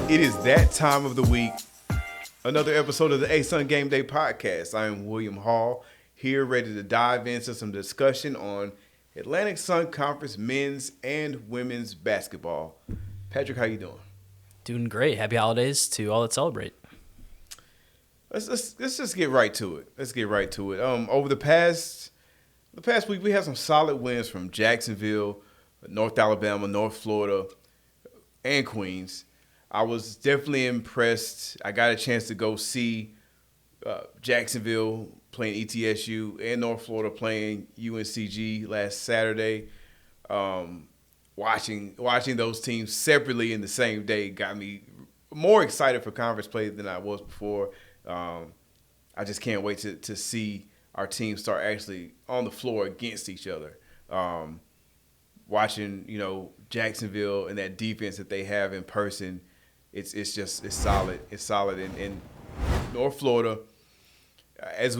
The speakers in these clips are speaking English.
It is that time of the week. Another episode of the ASUN Gameday podcast. I am William Hall, here ready to dive into some discussion on Atlantic Sun Conference men's and women's basketball. Patrick, how you doing? Doing great. Happy holidays to all that celebrate. Let's just get right to it. Over the past week, we had some solid wins from Jacksonville, North Alabama, North Florida, and Queens. I was definitely impressed. I got a chance to go see Jacksonville playing ETSU and North Florida playing UNCG last Saturday. Watching those teams separately in the same day got me more excited for conference play than I was before. I just can't wait to see our teams start actually on the floor against each other. Watching, Jacksonville and that defense that they have in person, it's solid. It's solid in North Florida. They've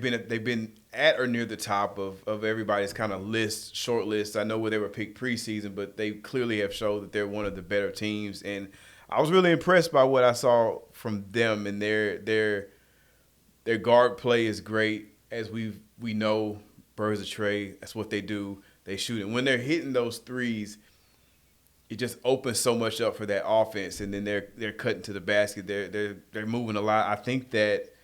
been at or near the top of everybody's kind of short list. I know where they were picked preseason, but they clearly have showed that they're one of the better teams. And I was really impressed by what I saw from them, and their guard play is great. As we know, birds of trey, that's what they do. They shoot, and when they're hitting those threes, it just opens so much up for that offense. And then they're cutting to the basket. They're moving a lot. I think that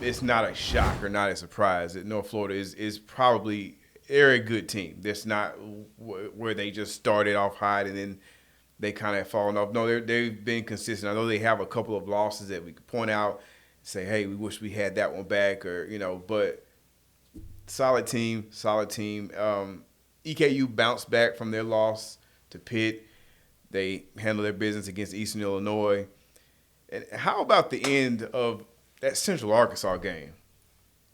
it's not a shock or not a surprise that North Florida is probably they're a good team. That's not where they just started off hot and then they kind of have fallen off. No, they've been consistent. I know they have a couple of losses that we could point out, say, hey, we wish we had that one back, but solid team. EKU bounced back from their loss to Pitt. They handled their business against Eastern Illinois. And how about the end of that Central Arkansas game?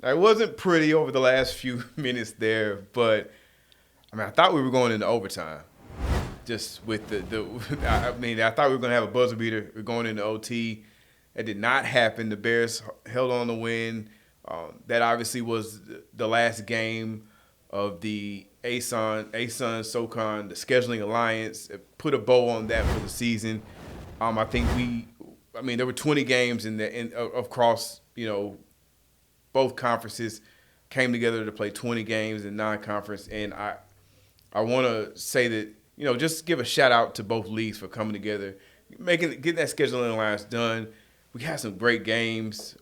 Now, it wasn't pretty over the last few minutes there, but I thought we were going into overtime. Just with I thought we were going to have a buzzer beater. We're going into OT. That did not happen. The Bears held on to win. That obviously was the last game of the ASUN SoCon, the scheduling alliance. It put a bow on that for the season. I think there were 20 games across, both conferences came together to play 20 games in non-conference. And I want to say that, just give a shout out to both leagues for coming together, getting that scheduling alliance done. We had some great games,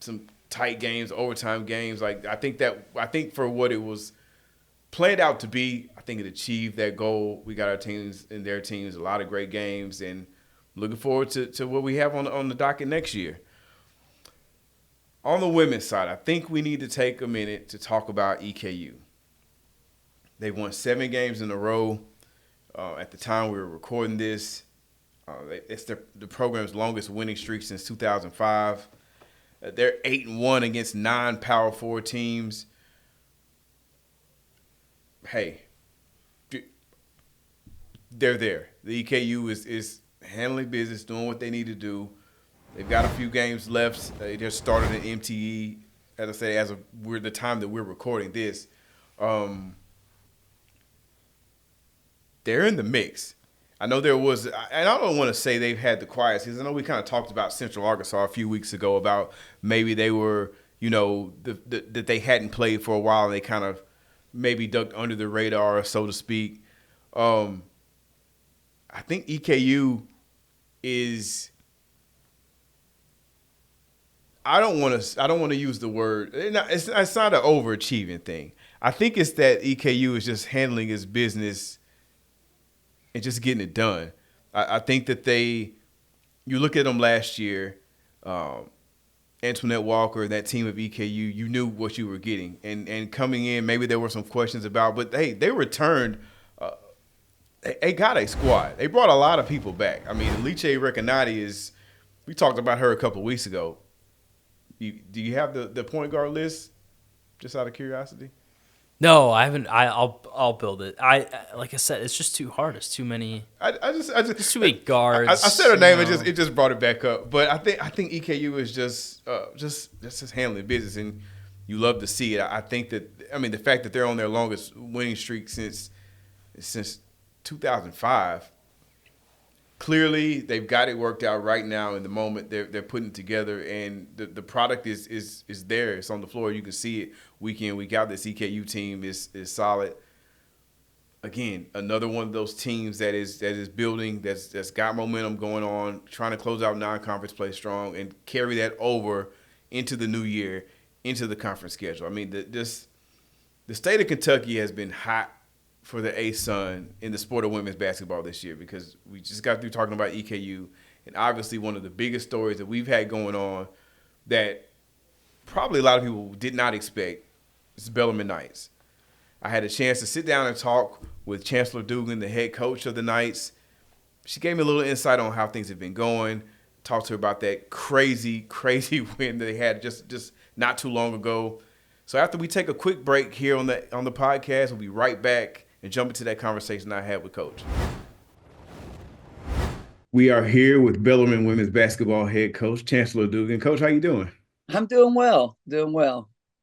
some tight games, overtime games. I think for what it was planned out to be, I think it achieved that goal. We got our teams and their teams, a lot of great games, and looking forward to what we have on the docket next year. On the women's side, I think we need to take a minute to talk about EKU. They won 7 games in a row. At the time we were recording this, it's the program's longest winning streak since 2005. They're 8-1 against 9 Power 4 teams. Hey, they're there. The EKU is handling business, doing what they need to do. They've got a few games left. They just started an MTE, as I say, as of the time that we're recording this. They're in the mix. I know there was, and I don't want to say they've had the quiet season. I know we kind of talked about Central Arkansas a few weeks ago about maybe they were, that they hadn't played for a while and they kind of maybe ducked under the radar, so to speak. I think EKU is. I don't want to use the word. It's not an overachieving thing. I think it's that EKU is just handling its business and just getting it done. I think that you look at them last year, Antoinette Walker, that team of EKU, you knew what you were getting. And coming in, maybe there were some questions about, but hey, they returned. They got a squad. They brought a lot of people back. Alice Recanati we talked about her a couple of weeks ago. Do you have the point guard list, just out of curiosity? No, I haven't. I'll build it. Like I said, it's just too hard. It's too many. It's too many guards. I said her name. It just brought it back up. But I think EKU is just handling business, and you love to see it. I think that, I mean, the fact that they're on their longest winning streak since 2005. Clearly, they've got it worked out right now in the moment they're putting it together, and the product is there. It's on the floor. You can see it week in, week out. This EKU team is solid. Again, another one of those teams that is building, that's got momentum going on, trying to close out non-conference play strong and carry that over into the new year, into the conference schedule. I mean, the state of Kentucky has been hot for the ASUN in the sport of women's basketball this year, because we just got through talking about EKU, and obviously one of the biggest stories that we've had going on that probably a lot of people did not expect is Bellarmine Knights. I had a chance to sit down and talk with Chancellor Dugan, the head coach of the Knights. She gave me a little insight on how things have been going. Talked to her about that crazy win that they had just not too long ago. So after we take a quick break here on the podcast, we'll be right back and jump into that conversation I had with Coach. We are here with Bellarmine women's basketball head coach, Chancellor Dugan. Coach, how you doing? I'm doing well.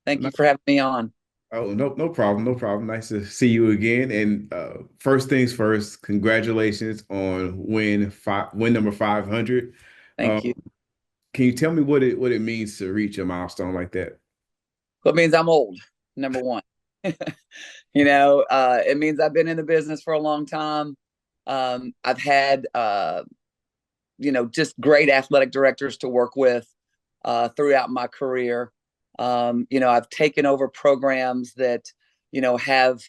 Thank you for having me on. Oh, no problem. No problem. Nice to see you again. And first things first, congratulations on win number 500. Thank you. Can you tell me what it means to reach a milestone like that? Well, it means I'm old, number one. It means I've been in the business for a long time. I've had, just great athletic directors to work with throughout my career. I've taken over programs that, have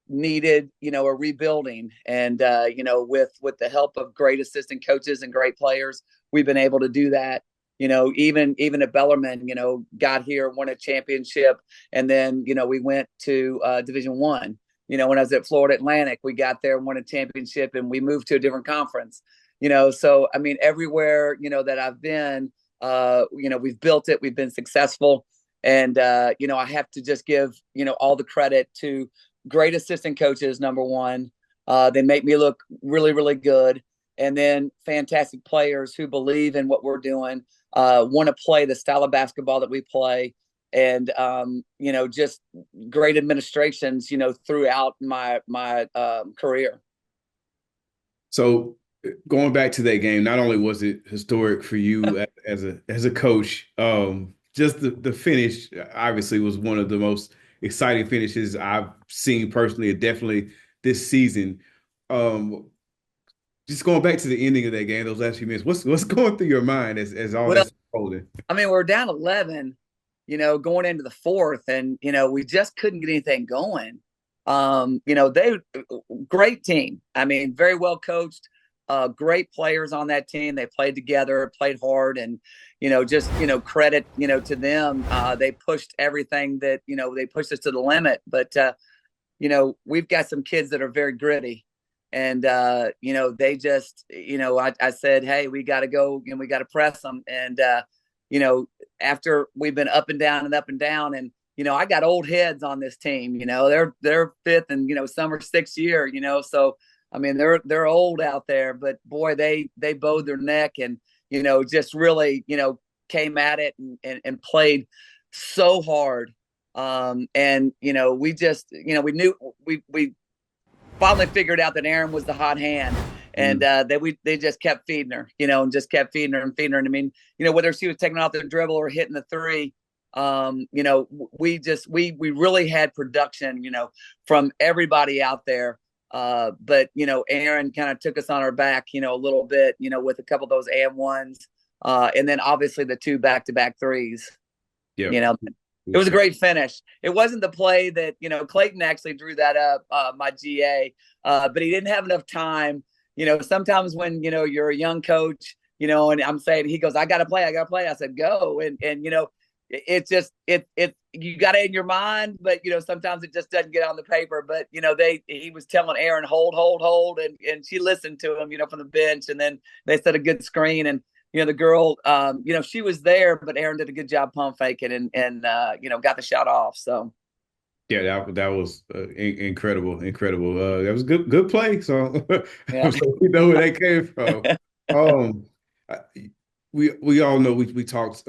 needed, a rebuilding, and, with the help of great assistant coaches and great players, we've been able to do that. Even at Bellarmine, got here, won a championship, and then, we went to Division I. When I was at Florida Atlantic, we got there, won a championship, and we moved to a different conference. So I mean, everywhere, that I've been, we've built it, we've been successful. And, I have to just give, all the credit to great assistant coaches, number one. They make me look really, really good. And then fantastic players who believe in what we're doing, want to play the style of basketball that we play. And, just great administrations, throughout my career. So going back to that game, not only was it historic for you as a coach, just the finish obviously was one of the most exciting finishes I've seen personally, and definitely this season. Just going back to the ending of that game, those last few minutes, what's going through your mind as all that's unfolding? I mean, we're down 11, going into the fourth, and we just couldn't get anything going. They great team. I mean, very well coached. Great players on that team. They played together, played hard, and credit to them. They pushed everything that they pushed us to the limit. But we've got some kids that are very gritty, and they just I said, hey, we got to go and we got to press them. And after we've been up and down, and I got old heads on this team. They're fifth, and some are sixth year. So. I mean, they're old out there, but boy, they bowed their neck and, just really, came at it and played so hard. We just, we knew we finally figured out that Aaron was the hot hand, and they just kept feeding her, and just kept feeding her. And I mean, whether she was taking off the dribble or hitting the three, we really had production, from everybody out there. But Aaron kind of took us on our back, a little bit, with a couple of those and-1s, and then obviously the 2 back-to-back threes. Yeah, it was a great finish. It wasn't the play that Clayton actually drew that up, my GA, but he didn't have enough time. Sometimes when you're a young coach, and I'm saying, he goes, I gotta play. I said, go, and it's just you got it in your mind, but sometimes it just doesn't get on the paper. But he was telling Aaron, hold, and she listened to him, from the bench, and then they set a good screen, and the girl, she was there, but Aaron did a good job pump faking and got the shot off. So yeah, that was incredible. That was good play. So, yeah. So we know where they came from. We all know we talked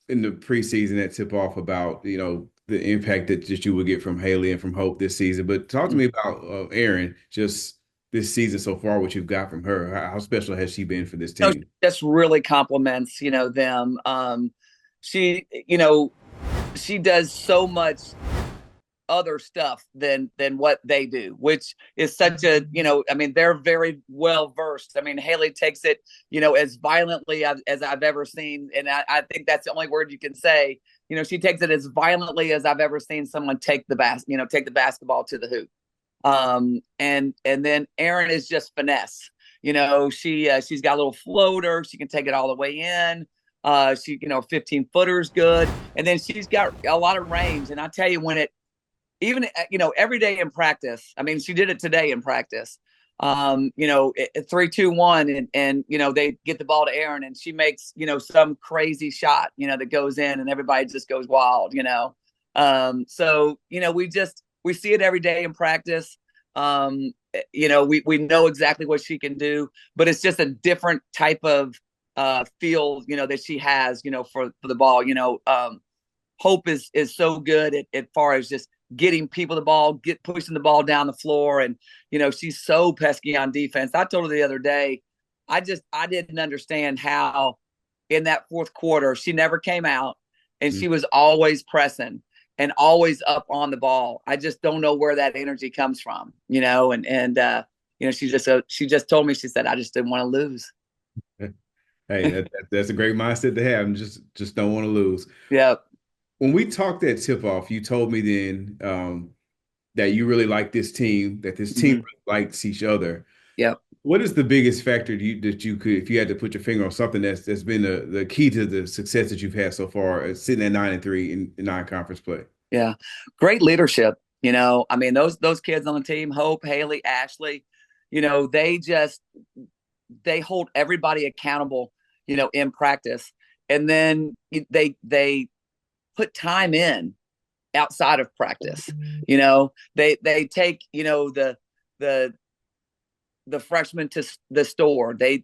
in the preseason that tip off about, the impact that you would get from Haley and from Hope this season. But talk to me about Erin, just this season so far, what you've got from her. How special has she been for this team? Just really compliments, them. She, she does so much other stuff than what they do, which is such a, I mean, they're very well versed. I mean, Haley takes it, as violently as I've ever seen. And I think that's the only word you can say. She takes it as violently as I've ever seen someone take the basketball to the hoop. And then Erin is just finesse. She's got a little floater. She can take it all the way in. 15 footers good. And then she's got a lot of range. And I tell you, even, every day in practice, I mean, she did it today in practice. 3-2-1 and they get the ball to Erin and she makes, some crazy shot, that goes in and everybody just goes wild, So, we see it every day in practice. We know exactly what she can do, but it's just a different type of feel, that she has, for the ball. Hope is so good at far as just getting people the ball, pushing the ball down the floor. And, she's so pesky on defense. I told her the other day, I didn't understand how in that fourth quarter, she never came out and she was always pressing and always up on the ball. I just don't know where that energy comes from, and she just told me, she said, I just didn't want to lose. Hey, that's a great mindset to have. Just don't want to lose. Yeah. When we talked that tip off, you told me then that you really like this team, that this team really likes each other. Yeah. What is the biggest factor that you could, if you had to put your finger on something that's been the key to the success that you've had so far, sitting at 9-3 in non-conference play? Yeah, great leadership. I mean, those kids on the team, Hope, Haley, Ashley, they hold everybody accountable, in practice, and then they put time in outside of practice. They take the freshmen to the store. They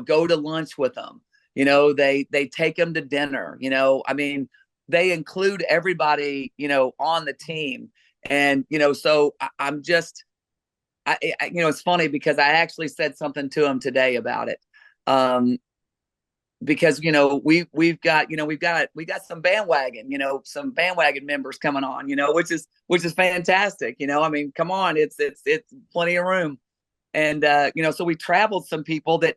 go to lunch with them. They take them to dinner. I mean, they include everybody on the team. And so I'm just it's funny because I actually said something to him today about it. Because we've got some bandwagon members coming on, which is fantastic. I mean, come on, it's plenty of room. And so we traveled some people that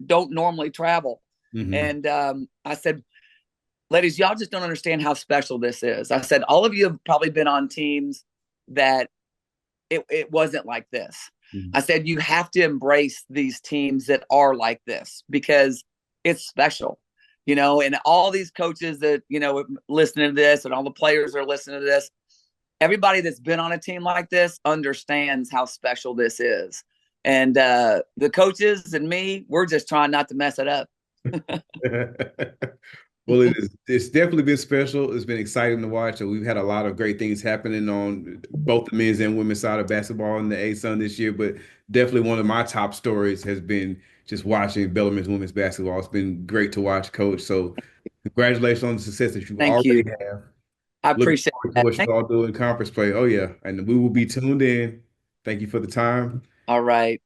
don't normally travel. And I said, ladies, y'all just don't understand how special this is. I said, all of you have probably been on teams that it wasn't like this. I said, you have to embrace these teams that are like this because it's special, and all these coaches that, listening to this and all the players are listening to this, everybody that's been on a team like this understands how special this is. And the coaches and me, we're just trying not to mess it up. Well, it's definitely been special. It's been exciting to watch. And we've had a lot of great things happening on both the men's and women's side of basketball in the ASUN this year. But definitely one of my top stories has been just watching Bellarmine's women's basketball. It's been great to watch, Coach. So congratulations on the success that you already have. I appreciate it. What you all do in conference play. Oh, yeah. And we will be tuned in. Thank you for the time. All right.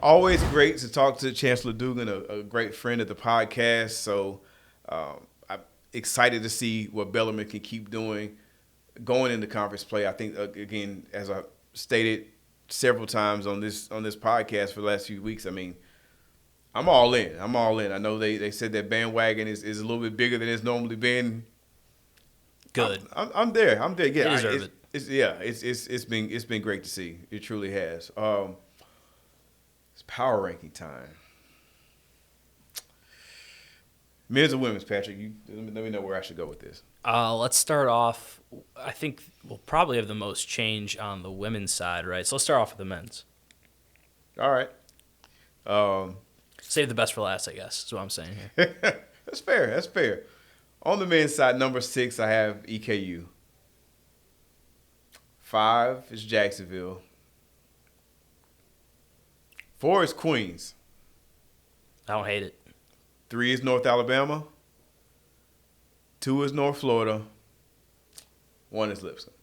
Always great to talk to Chancellor Dugan, a great friend of the podcast. So I'm excited to see what Bellarmine can keep doing going into conference play. I think, again, as I stated several times on this podcast for the last few weeks, I mean, I'm all in. I know they said that bandwagon is a little bit bigger than it's normally been. Good. I'm there. Yeah, they deserve it. It's been great to see. It truly has. It's power ranking time. Men's and women's, Patrick. Let me know where I should go with this. Let's start off. I think we'll probably have the most change on the women's side, right? So let's start off with the men's. All right. Save the best for last, I guess, is what I'm saying here. That's fair. On the men's side, number 6, I have EKU. 5 is Jacksonville. 4 is Queens. I don't hate it. 3 is North Alabama. 2 is North Florida. 1 is Lipscomb.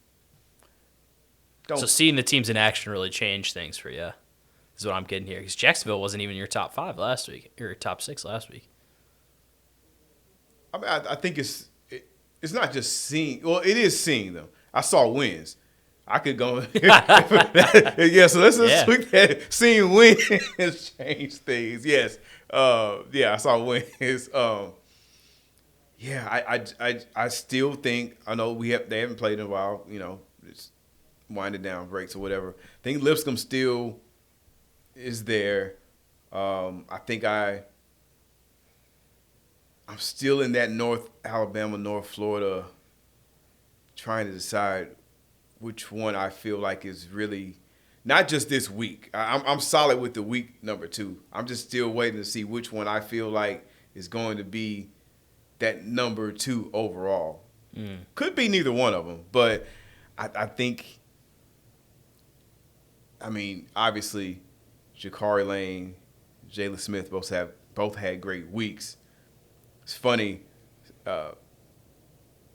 So seeing the teams in action really changed things for you is what I'm getting here. Because Jacksonville wasn't even your top 5 last week, or top 6 last week. I mean, I think it's not just seeing. Well, it is seeing them. I saw wins. I could go. Yeah, so let's just tweak that. Seeing wins change things. Yes. I saw wins. I still think, I know they haven't played in a while, it's winding down breaks or whatever. I think Lipscomb still is there. I think I'm still in that North Alabama, North Florida, trying to decide which one I feel like is really not just this week. I'm solid with the week number 2. I'm just still waiting to see which one I feel like is going to be that number 2 overall. Could be neither one of them, but I think, obviously, Jakari Lane, Jalen Smith both had great weeks. It's funny,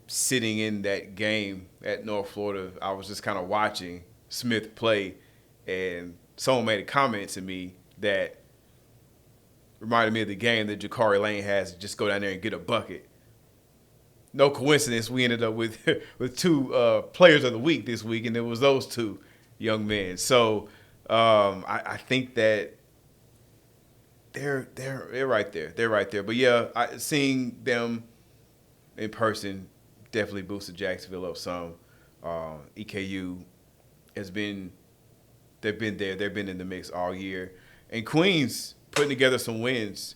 sitting in that game at North Florida, I was just kind of watching Smith play, and someone made a comment to me that reminded me of the game that Jakari Lane has. Just go down there and get a bucket. No coincidence, we ended up with 2 players of the week this week, and it was those 2 young men. So I think that they're right there. They're right there. But yeah, seeing them in person definitely boosted Jacksonville up some. EKU they've been there. They've been in the mix all year. And Queens putting together some wins.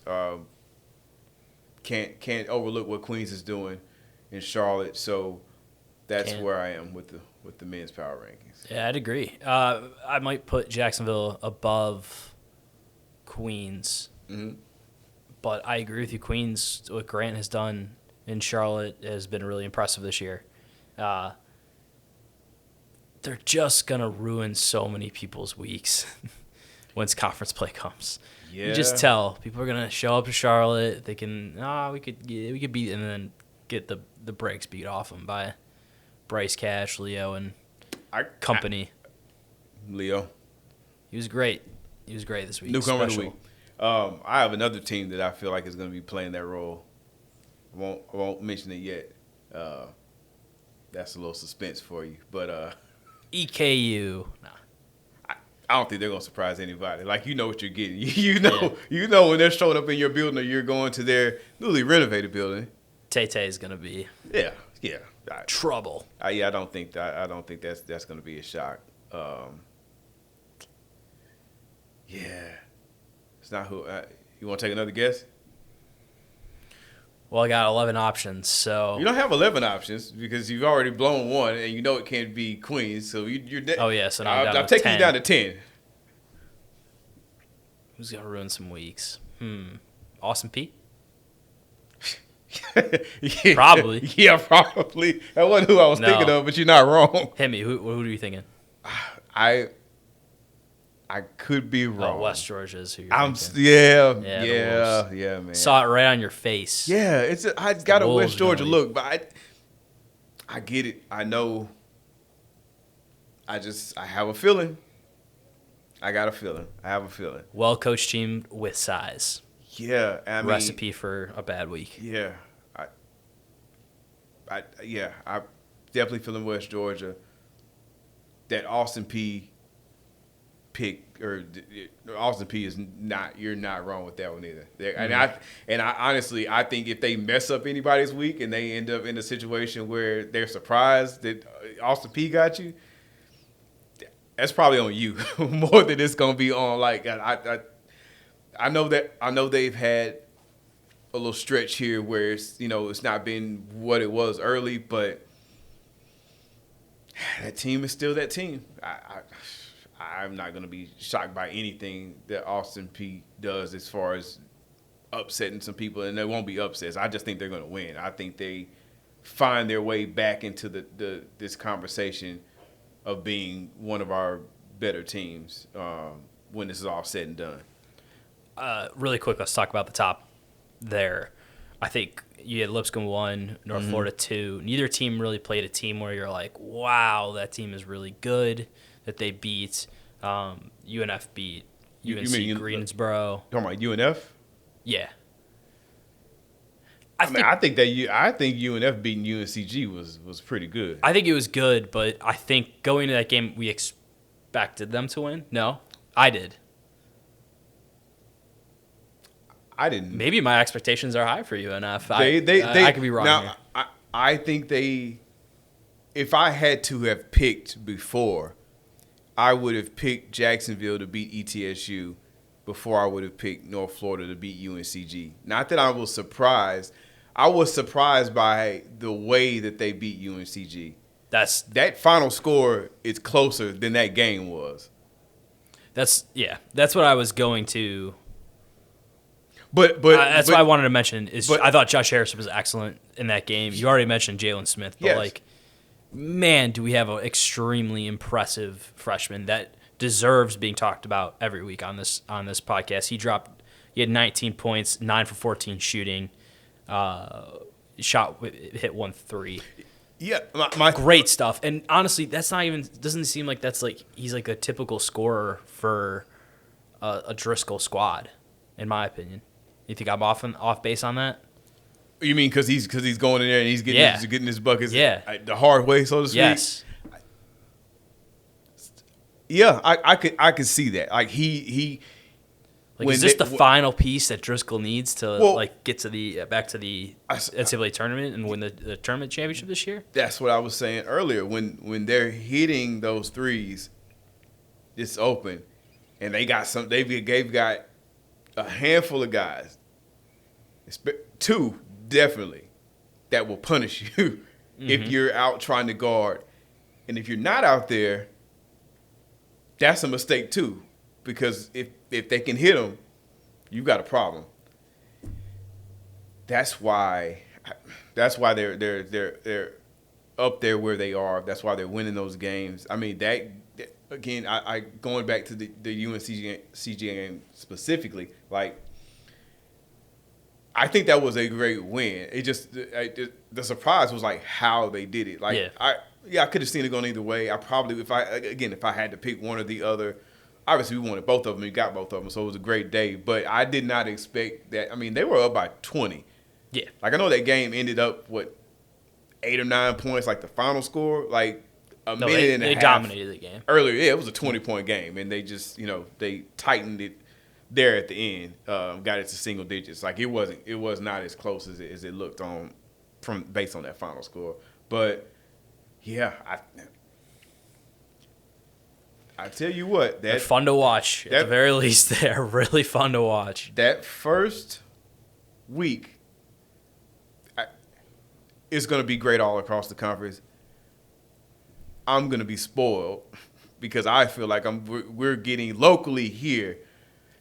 Can't overlook what Queens is doing in Charlotte. So that's where I am with the men's power rankings. Yeah, I'd agree. I might put Jacksonville above Queens. Mm-hmm. But I agree with you. Queens, what Grant has done in Charlotte has been really impressive this year. They're just going to ruin so many people's weeks once conference play comes. Yeah. You just tell. People are going to show up to Charlotte. They can, we could beat, and then get the brakes beat off them by Bryce Cash, Leo, and company. Leo. He was great. He was great this week. Newcomer of the week. I have another team that I feel like is going to be playing that role. I won't mention it yet. That's a little suspense for you. But EKU. Nah. I don't think they're going to surprise anybody. Like, you know what you're getting. You know when they're showing up in your building or you're going to their newly renovated building. Tay-Tay is going to be trouble. I don't think that's going to be a shock. It's not who. You want to take another guess? Well, I got 11 options, so you don't have 11 options because you've already blown one, and you know it can't be Queens. So you're. So now I'm taking 10. you down to 10. Who's gonna ruin some weeks? Austin Peay. Yeah, probably. Yeah, probably. That wasn't who I was thinking of, but you're not wrong. Hit me. Who are you thinking? I could be wrong. West Georgia's who you're thinking. Yeah, man. Saw it right on your face. Yeah, I got a West Georgia look, but I get it. I know. I have a feeling. I got a feeling. I have a feeling. Well-coached team with size. Yeah, recipe for a bad week. Yeah, I definitely feeling West Georgia. That Austin Peay pick, or Austin Peay is not. You're not wrong with that one either. Mm-hmm. And I honestly, I think if they mess up anybody's week and they end up in a situation where they're surprised that Austin Peay got you, that's probably on you more than it's gonna be on. Like I know they've had a little stretch here where it's not been what it was early, but that team is still that team. I'm not going to be shocked by anything that Austin Peay does as far as upsetting some people, and there won't be upsets. I just think they're going to win. I think they find their way back into this conversation of being one of our better teams when this is all said and done. Really quick, let's talk about the top there. I think you had Lipscomb 1, North Florida 2. Neither team really played a team where you're like, wow, that team is really good that they beat. UNF beat UNC Greensboro. You talking about UNF? Yeah. I think UNF beating UNCG was pretty good. I think it was good, but I think going to that game, we expected them to win. No, I did. I didn't. Maybe my expectations are high for UNF. I could be wrong now, here. I think if I had to have picked before, I would have picked Jacksonville to beat ETSU before I would have picked North Florida to beat UNCG. Not that I was surprised. I was surprised by the way that they beat UNCG. That final score is closer than that game was. That's what I was going to. But that's what I wanted to mention. I thought Josh Harris was excellent in that game. You already mentioned Jalen Smith, but yes. Man, do we have an extremely impressive freshman that deserves being talked about every week on this podcast. He had 19 points, 9 for 14 shooting, hit 1 3. Yeah, great stuff. And honestly, doesn't seem like he's like a typical scorer for a Driscoll squad, in my opinion. You think I'm off base on that? You mean because he's going in there and he's getting his buckets the hard way, so to speak? Yes. Yeah, I could see that. Like he is this the final piece that Driscoll needs to get to back to the NCAA tournament and win the tournament championship this year? That's what I was saying earlier. When they're hitting those threes, it's open, and they've got a handful of guys, 2 definitely, that will punish you if you're out trying to guard, and if you're not out there, that's a mistake too, because if they can hit them, you got a problem. That's why they're up there where they are. That's why they're winning those games. I mean, that again, I going back to the UNCG game specifically, like I think that was a great win. It just the surprise was like how they did it. Like I could have seen it going either way. I probably if I had to pick one or the other. Obviously, we wanted both of them. We got both of them, so it was a great day. But I did not expect that. I mean, they were up by 20. Yeah. Like, I know that game ended up, 8 or 9 points, like the final score? Like, minute and a half. They dominated the game. Earlier, it was a 20-point game. And they just, they tightened it there at the end. Got it to single digits. Like, it was not as close as it looked based on that final score. But, yeah, I tell you what, they're fun to watch. At the very least, they're really fun to watch. That first week is going to be great all across the conference. I'm going to be spoiled because I feel like we're getting locally here.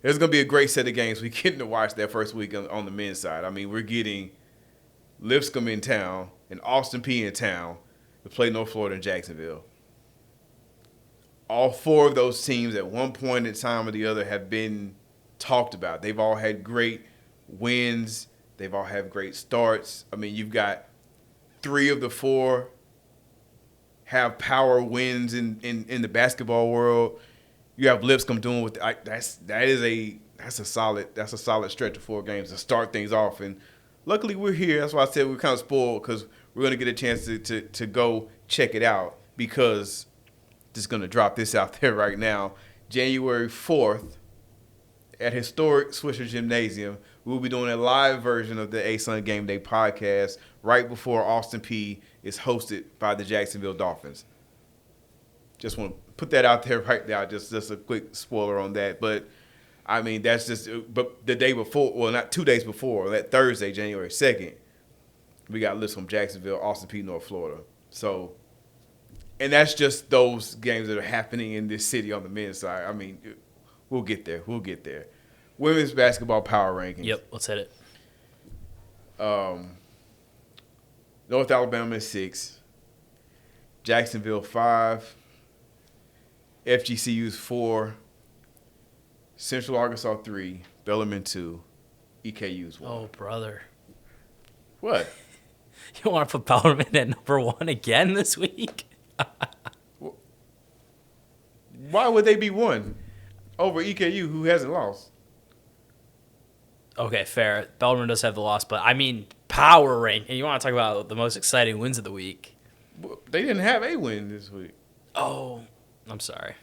There's going to be a great set of games we getting to watch that first week on the men's side. I mean, we're getting Lipscomb in town and Austin Peay in town to play North Florida and Jacksonville. All 4 of those teams at one point in time or the other have been talked about. They've all had great wins. They've all had great starts. I mean, you've got 3 of the 4 have power wins in the basketball world. You have Lipscomb doing that's a solid stretch of 4 games to start things off. And luckily we're here. That's why I said we're kind of spoiled because we're going to get a chance to go check it out because just going to drop this out there right now. January 4th at historic Swisher Gymnasium, we'll be doing a live version of the ASUN Gameday podcast right before Austin Peay is hosted by the Jacksonville Dolphins. Just want to put that out there right now. Just a quick spoiler on that. But, I mean, that's just – but the day before – well, not 2 days before, that Thursday, January 2nd, we got lists from Jacksonville, Austin Peay, North Florida. So – and that's just those games that are happening in this city on the men's side. I mean, we'll get there. Women's basketball power rankings. Yep, let's hit it. North Alabama is 6. Jacksonville 5. FGCU is 4. Central Arkansas 3. Bellarmine 2. EKU is 1. Oh, brother. What? You want to put Bellarmine at number 1 again this week? Why would they be 1 over EKU, who hasn't lost? Okay, fair. Bellarmine does have the loss, but I mean power ranking. You want to talk about the most exciting wins of the week? They didn't have a win this week. Oh, I'm sorry.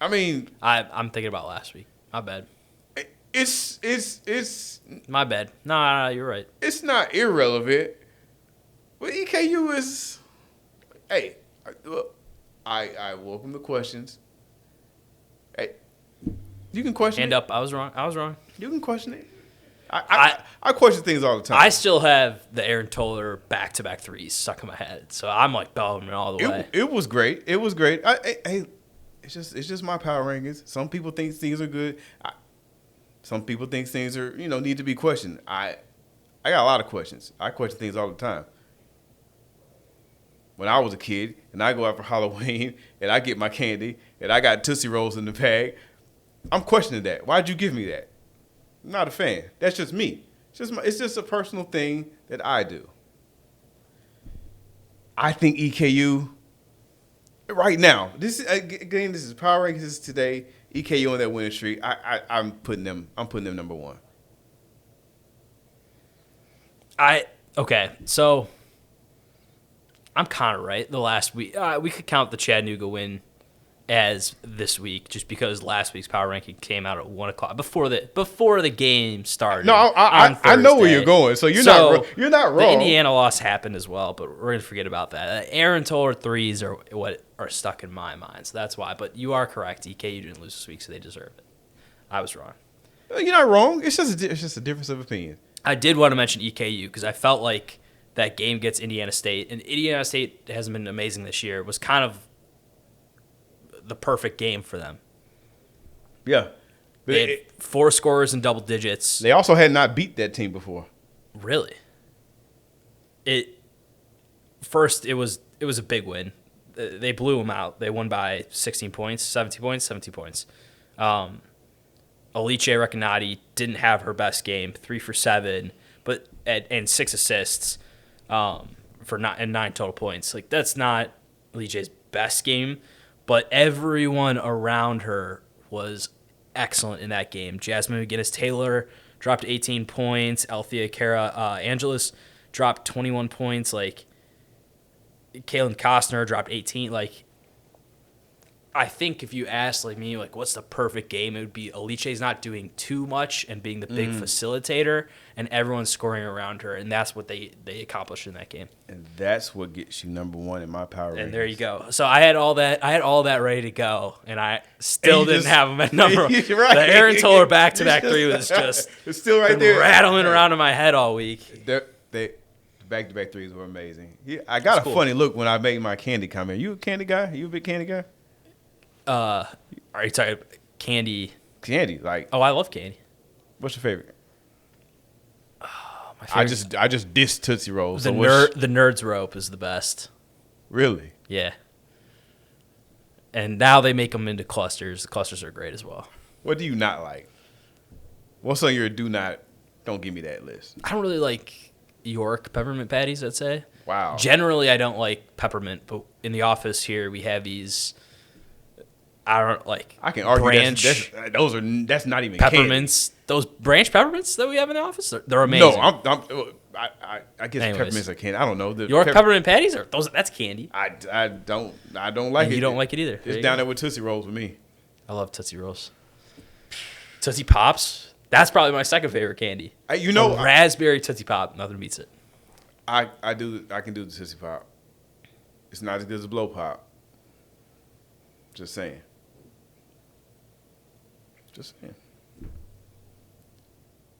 I mean, I'm thinking about last week. My bad. It's My bad. No, you're right. It's not irrelevant, but EKU is. Hey, I welcome the questions. Hey, you can question. Hand it. up. I was wrong. You can question it. I question things all the time. I still have the Aaron Toller back-to-back threes stuck in my head, so I'm like Bellarmine all the way. It was great. It was great. Hey, it's just my power rankings. Some people think things are good. Some people think things are need to be questioned. I got a lot of questions. I question things all the time. When I was a kid and I go out for Halloween and I get my candy and I got Tootsie Rolls in the bag, I'm questioning that. Why'd you give me that? I'm not a fan. That's just me. It's just a personal thing that I do. I think EKU right now. This is power rankings today. EKU on that winning streak. I'm putting them number 1. Okay, so I'm kind of right. The last week, we could count the Chattanooga win as this week, just because last week's power ranking came out at 1:00 before the game started. No, I know where you're going, so you're not wrong. The Indiana loss happened as well, but we're gonna forget about that. Aaron Toller threes are what are stuck in my mind, so that's why. But you are correct. EKU didn't lose this week, so they deserve it. I was wrong. You're not wrong. It's just a difference of opinion. I did want to mention EKU because I felt like that game against Indiana State, and Indiana State hasn't been amazing this year, was kind of the perfect game for them. Yeah. They had 4 scorers in double digits. They also had not beat that team before. Really? It was a big win. They blew them out. They won by 17 points. Alice Recanati didn't have her best game, 3 for 7, and 6 assists for 9 total points. Like, that's not Alice's best game, but everyone around her was excellent in that game. Jasmine McGinnis-Taylor dropped 18 points. Althea Cara Angelis dropped 21 points. Like, Kaylin Costner dropped 18. Like, I think if you asked me, what's the perfect game, it would be Alice's not doing too much and being the big facilitator, and everyone's scoring around her, and that's what they accomplished in that game. And that's what gets you number 1 in my power rankings. And there you go. So I had all that ready to go, and I still didn't have them at number. You're right. The Aaron Toller back-to-back 3 was just it's still right there, rattling around in my head all week. They back-to-back 3s were amazing. Yeah, I got a funny look when I made my candy comment. You a candy guy? You a big candy guy? Are you talking about candy? Candy, like. Oh, I love candy. What's your favorite? My favorite I just dissed Tootsie Rolls. The Nerds Rope is the best. Really? Yeah. And now they make them into clusters. The clusters are great as well. What do you not like? What's on your do not? Don't give me that list. I don't really like York peppermint patties, I'd say. Wow. Generally, I don't like peppermint, but in the office here, we have these. I don't like. I can argue branch that's not even peppermints. Candy. Those branch peppermints that we have in the office, they're amazing. No, I guess peppermints are candy. I don't know. York peppermint patties are those? That's candy. I don't like it. You don't like it either. It's down there with Tootsie Rolls with me. I love Tootsie Rolls. Tootsie Pops. That's probably my second favorite candy. Raspberry Tootsie Pop. Nothing beats it. I can do the Tootsie Pop. It's not as good as a Blow Pop. Just saying.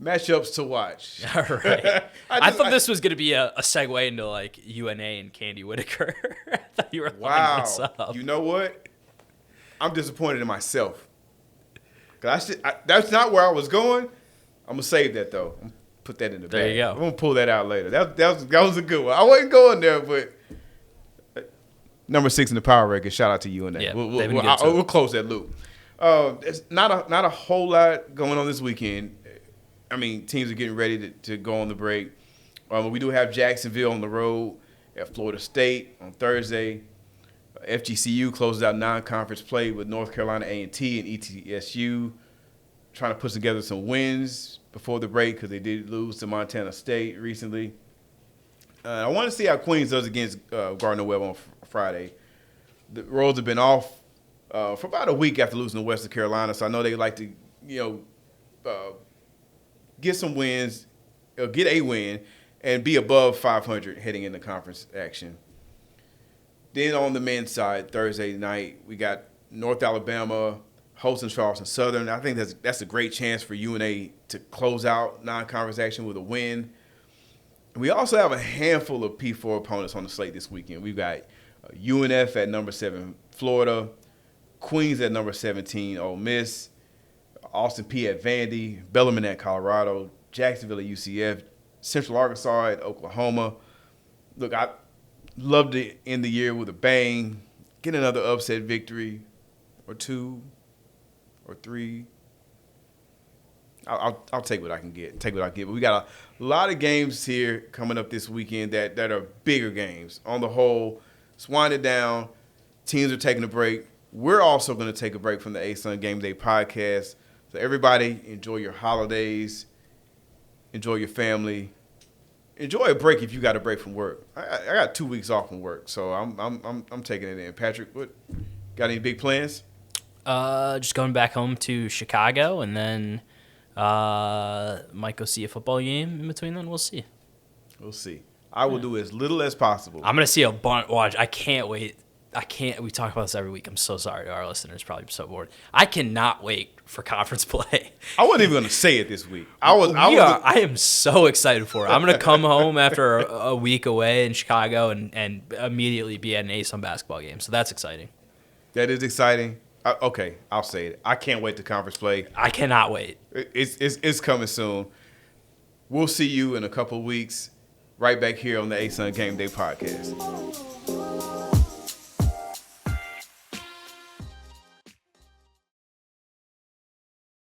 Matchups to watch. All right. I thought this was going to be a segue into UNA and Candy Whitaker. I thought you were lining this up. You know what? I'm disappointed in myself. That's not where I was going. I'm going to save that, though. I'm gonna put that in the bag. There you go. I'm going to pull that out later. That was a good one. I wasn't going there, but number 6 in the power ranking. Shout out to UNA. Yeah, we'll close that loop. There's not a whole lot going on this weekend. I mean, teams are getting ready to go on the break. We do have Jacksonville on the road at Florida State on Thursday. FGCU closes out non-conference play with North Carolina A&T and ETSU, trying to put together some wins before the break because they did lose to Montana State recently. I want to see how Queens does against Gardner-Webb on Friday. The roads have been off for about a week after losing to Western Carolina, so I know they like to, get some wins, get a win, and be above 500 heading into conference action. Then on the men's side, Thursday night, we got North Alabama hosting Charleston Southern. I think that's a great chance for UNA to close out non-conference action with a win. We also have a handful of P4 opponents on the slate this weekend. We've got UNF at number 7, Florida, Queens at number 17, Ole Miss, Austin P at Vandy, Bellarmine at Colorado, Jacksonville at UCF, Central Arkansas at Oklahoma. Look, I love to end the year with a bang, get another upset victory or 2 or 3. I'll take what I can get. But we got a lot of games here coming up this weekend that are bigger games. On the whole, it's winding down. Teams are taking a break. We're also going to take a break from the ASUN Gameday podcast. So everybody, enjoy your holidays. Enjoy your family. Enjoy a break if you got a break from work. I got 2 weeks off from work, so I'm taking it in. Patrick, what got any big plans? Just going back home to Chicago, and then might go see a football game in between. Then we'll see. I will do as little as possible. I'm gonna see a bunch. Watch, I can't wait. We talk about this every week. I'm so sorry to our listeners. Probably so bored. I cannot wait for conference play. I wasn't even gonna say it this week. I am so excited for it. I'm gonna come home after a week away in Chicago and immediately be at an ASUN basketball game. So that's exciting. That is exciting. Okay, I'll say it. I can't wait to conference play. I cannot wait. It's coming soon. We'll see you in a couple of weeks right back here on the ASUN Gameday podcast.